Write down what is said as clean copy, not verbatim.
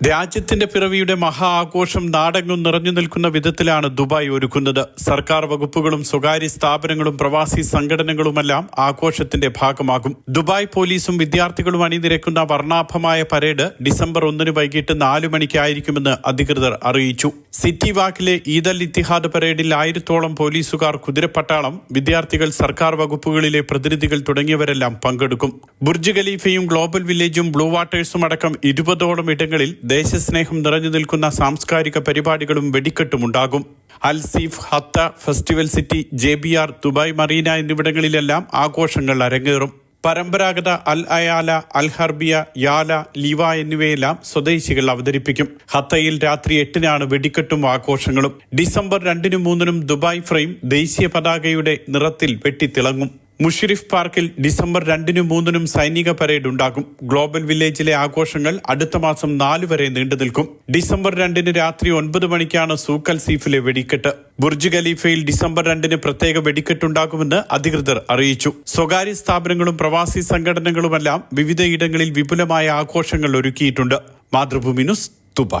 രാജ്യത്തിന്റെ പിറവിയുടെ മഹാ ആഘോഷം നാടെങ്ങും നിറഞ്ഞു നിൽക്കുന്ന വിധത്തിലാണ് ദുബായ് ഒരുക്കുന്നത്. സർക്കാർ വകുപ്പുകളും സ്വകാര്യ സ്ഥാപനങ്ങളും പ്രവാസി സംഘടനകളുമെല്ലാം ആഘോഷത്തിന്റെ ഭാഗമാകും. ദുബായ് പോലീസും വിദ്യാർത്ഥികളും അണിനിരക്കുന്ന വർണ്ണാഭമായ പരേഡ് ഡിസംബർ 1 വൈകിട്ട് 4 മണിക്കായിരിക്കുമെന്ന് അധികൃതർ അറിയിച്ചു. സിറ്റി വാക്കിലെ ഈദ് അൽ ഇത്തിഹാദ് പരേഡിൽ 1000-ഓളം പോലീസുകാർ, കുതിരപ്പട്ടാളം, വിദ്യാർത്ഥികൾ, സർക്കാർ വകുപ്പുകളിലെ പ്രതിനിധികൾ തുടങ്ങിയവരെല്ലാം പങ്കെടുക്കും. ബുർജ് ഖലീഫയും ഗ്ലോബൽ വില്ലേജും ബ്ലൂ വാട്ടേഴ്സും അടക്കം 20ഓളം ഇടങ്ങളിൽ ദേശസ്നേഹം നിറഞ്ഞു നിൽക്കുന്ന സാംസ്കാരിക പരിപാടികളും വെടിക്കെട്ടുമുണ്ടാകും. Al Seef, Hatta, Festival City, JBR, Dubai Marina എന്നിവിടങ്ങളിലെല്ലാം ആഘോഷങ്ങൾ അരങ്ങേറും. പരമ്പരാഗത അൽ അയാല, അൽ ഹർബിയ, യാല, ലീവ എന്നിവയെല്ലാം സ്വദേശികൾ അവതരിപ്പിക്കും. ഹത്തയിൽ രാത്രി 8-നാണ് വെടിക്കെട്ടും ആഘോഷങ്ങളും. ഡിസംബർ 2-നും 3-നും ദുബായ് ഫ്രെയിം ദേശീയ പതാകയുടെ നിറത്തിൽ വെട്ടിത്തിളങ്ങും. മുഷരിഫ് പാർക്കിൽ ഡിസംബർ 2-നും 3-നും സൈനിക പരേഡ് ഉണ്ടാകും. ഗ്ലോബൽ വില്ലേജിലെ ആഘോഷങ്ങൾ അടുത്ത മാസം 4 വരെ നീണ്ടു നിൽക്കും. ഡിസംബർ 2-ന് രാത്രി 9 മണിക്കാണ് സൂഖ് അൽ സീഫിലെ വെടിക്കെട്ട്. ബുർജ് ഖലീഫയിൽ ഡിസംബർ 2-ന് പ്രത്യേക വെടിക്കെട്ടുണ്ടാകുമെന്ന് അധികൃതർ അറിയിച്ചു. സ്വകാര്യ സ്ഥാപനങ്ങളും പ്രവാസി സംഘടനകളുമെല്ലാം വിവിധയിടങ്ങളിൽ വിപുലമായ ആഘോഷങ്ങൾ ഒരുക്കിയിട്ടുണ്ട്. Mathrubhumi news, Dubai.